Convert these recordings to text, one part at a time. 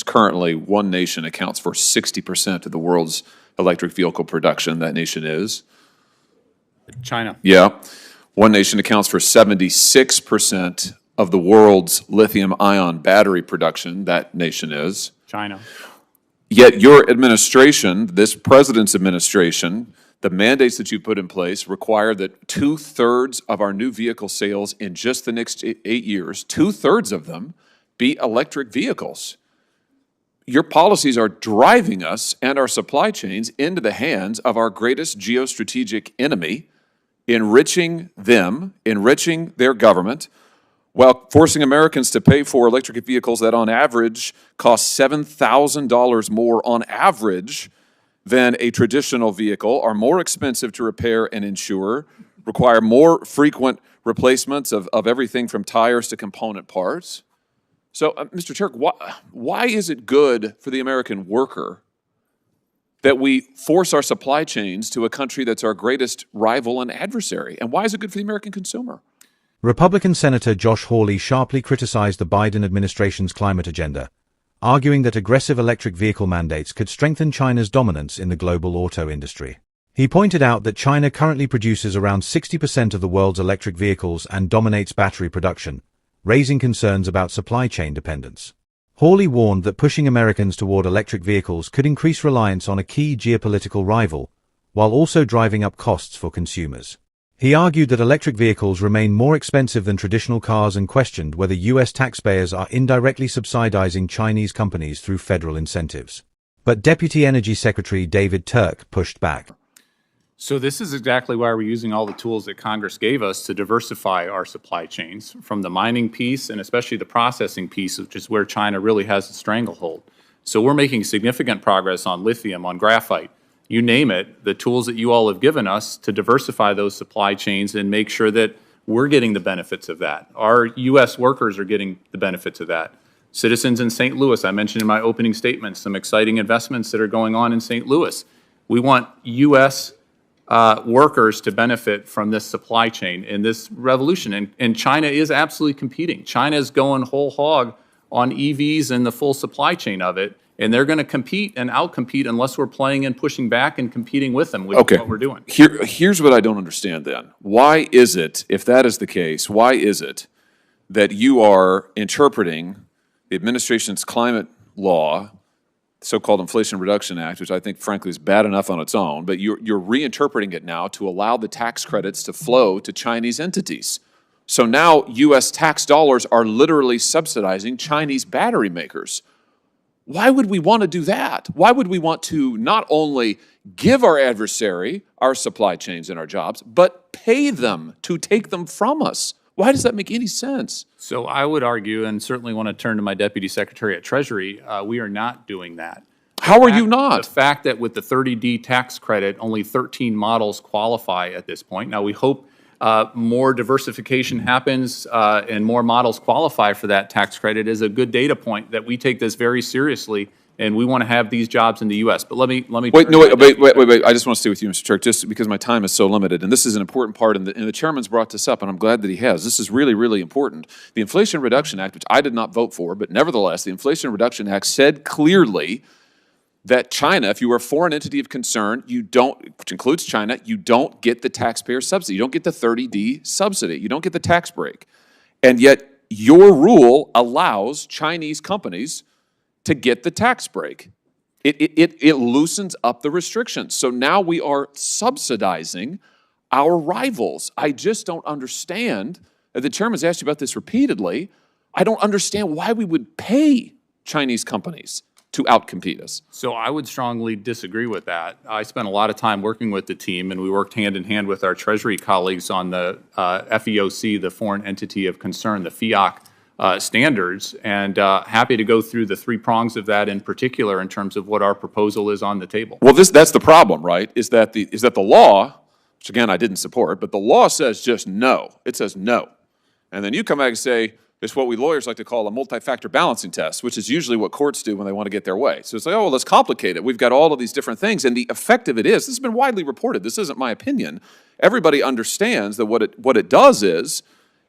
currently one nation accounts for 60% of the world's electric vehicle production. That nation is? China. Yeah. One nation accounts for 76% of the world's lithium-ion battery production. That nation is? China. Yet your administration, this president's administration, the mandates that you put in place require that 2/3 of our new vehicle sales in just the next 8 years, 2/3 of them, be electric vehicles. Your policies are driving us and our supply chains into the hands of our greatest geostrategic enemy, enriching them, enriching their government, while forcing Americans to pay for electric vehicles that on average cost $7,000 more on average than a traditional vehicle, are more expensive to repair and insure, require more frequent replacements of everything from tires to component parts. So, Mr. Turk, why is it good for the American worker that we force our supply chains to a country that's our greatest rival and adversary? And why is it good for the American consumer? Republican Senator Josh Hawley sharply criticized the Biden administration's climate agenda, arguing that aggressive electric vehicle mandates could strengthen China's dominance in the global auto industry. He pointed out that China currently produces around 60% of the world's electric vehicles and dominates battery production, raising concerns about supply chain dependence. Hawley warned that pushing Americans toward electric vehicles could increase reliance on a key geopolitical rival, while also driving up costs for consumers. He argued that electric vehicles remain more expensive than traditional cars and questioned whether U.S. taxpayers are indirectly subsidizing Chinese companies through federal incentives. But Deputy Energy Secretary David Turk pushed back. So this is exactly why we're using all the tools that Congress gave us to diversify our supply chains, from the mining piece and especially the processing piece, which is where China really has a stranglehold. So we're making significant progress on lithium, on graphite, you name it, the tools that you all have given us to diversify those supply chains and make sure that we're getting the benefits of that. Our U.S. workers are getting the benefits of that. Citizens in St. Louis, I mentioned in my opening statement some exciting investments that are going on in St. Louis. We want U.S. Workers to benefit from this supply chain and this revolution. And China is absolutely competing. China is going whole hog on EVs and the full supply chain of it. And they're going to compete and outcompete unless we're playing and pushing back and competing with them, which is what we're doing. Here's what I don't understand then. Why is it, if that is the case, why is it that you are interpreting the administration's climate law, so-called Inflation Reduction Act, which I think, frankly, is bad enough on its own, but you're reinterpreting it now to allow the tax credits to flow to Chinese entities. So now U.S. tax dollars are literally subsidizing Chinese battery makers. Why would we want to do that? Why would we want to not only give our adversary our supply chains and our jobs, but pay them to take them from us? Why does that make any sense? So I would argue, and certainly want to turn to my Deputy Secretary at Treasury, we are not doing that. How are you not? The fact that with the 30D tax credit, only 13 models qualify at this point. Now, we hope more diversification happens and more models qualify for that tax credit is a good data point that we take this very seriously, and we want to have these jobs in the U.S. But let me wait. I just want to stay with you, Mr. Turk, just because my time is so limited, and this is an important part, and the chairman's brought this up, and I'm glad that he has. This is really, really important. The Inflation Reduction Act, which I did not vote for, but nevertheless, the Inflation Reduction Act said clearly that China, if you are a foreign entity of concern, which includes China, you don't get the taxpayer subsidy. You don't get the 30D subsidy. You don't get the tax break. And yet your rule allows Chinese companies to get the tax break. It loosens up the restrictions. So now we are subsidizing our rivals. I just don't understand. The chairman's asked you about this repeatedly. I don't understand why we would pay Chinese companies to outcompete us. So I would strongly disagree with that. I spent a lot of time working with the team, and we worked hand in hand with our Treasury colleagues on the FEOC, the Foreign Entity of Concern, the FEOC standards, and happy to go through the three prongs of that in particular in terms of what our proposal is on the table. Well, that's the problem, right? Is that the law, which again I didn't support, but the law says just no. It says no. And then you come back and say, it's what we lawyers like to call a multi-factor balancing test, which is usually what courts do when they want to get their way. So it's like, oh, well, let's complicate it. We've got all of these different things, and the effect of it is, this has been widely reported, this isn't my opinion, everybody understands that what it does is,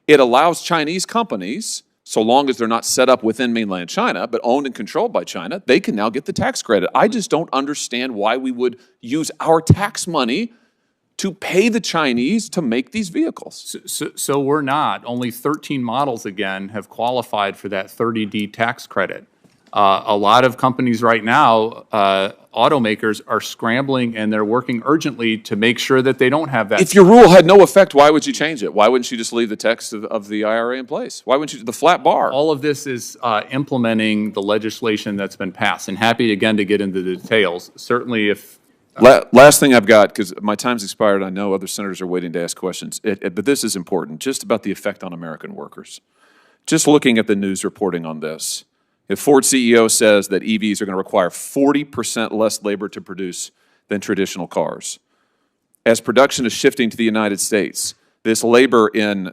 it allows Chinese companies so long as they're not set up within mainland China, but owned and controlled by China, they can now get the tax credit. I just don't understand why we would use our tax money to pay the Chinese to make these vehicles. So we're not. Only 13 models, again, have qualified for that 30D tax credit. A lot of companies right now, automakers, are scrambling and they're working urgently to make sure that they don't have that. If your rule had no effect, why would you change it? Why wouldn't you just leave the text of the IRA in place? Why wouldn't you, the flat bar? All of this is implementing the legislation that's been passed. And happy, again, to get into the details. Certainly if... Last thing I've got, because my time's expired, I know other senators are waiting to ask questions, but this is important, just about the effect on American workers. Just looking at the news reporting on this, if Ford CEO says that EVs are going to require 40% less labor to produce than traditional cars. As production is shifting to the United States, this labor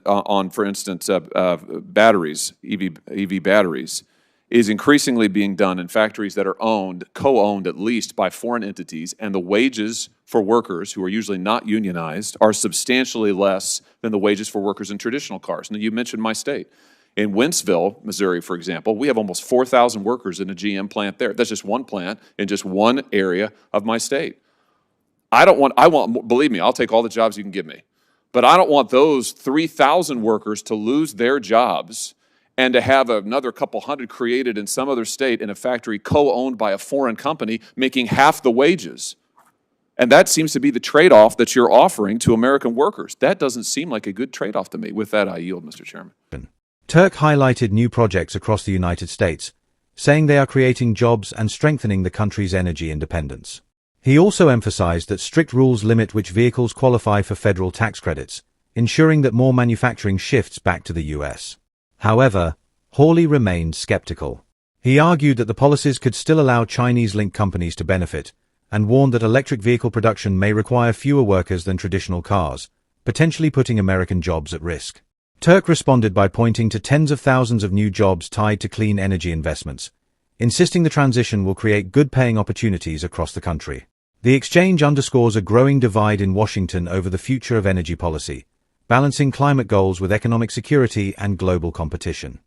on, for instance, batteries, EV batteries, is increasingly being done in factories that are owned, co-owned at least by foreign entities, and the wages for workers, who are usually not unionized, are substantially less than the wages for workers in traditional cars. Now, you mentioned my state. In Wentzville, Missouri, for example, we have almost 4,000 workers in a GM plant there. That's just one plant in just one area of my state. Believe me, I'll take all the jobs you can give me. But I don't want those 3,000 workers to lose their jobs and to have another couple hundred created in some other state in a factory co-owned by a foreign company making half the wages. And that seems to be the trade-off that you're offering to American workers. That doesn't seem like a good trade-off to me. With that, I yield, Mr. Chairman. Turk highlighted new projects across the United States, saying they are creating jobs and strengthening the country's energy independence. He also emphasized that strict rules limit which vehicles qualify for federal tax credits, ensuring that more manufacturing shifts back to the U.S. However, Hawley remained skeptical. He argued that the policies could still allow Chinese-linked companies to benefit, and warned that electric vehicle production may require fewer workers than traditional cars, potentially putting American jobs at risk. Turk responded by pointing to tens of thousands of new jobs tied to clean energy investments, insisting the transition will create good-paying opportunities across the country. The exchange underscores a growing divide in Washington over the future of energy policy, balancing climate goals with economic security and global competition.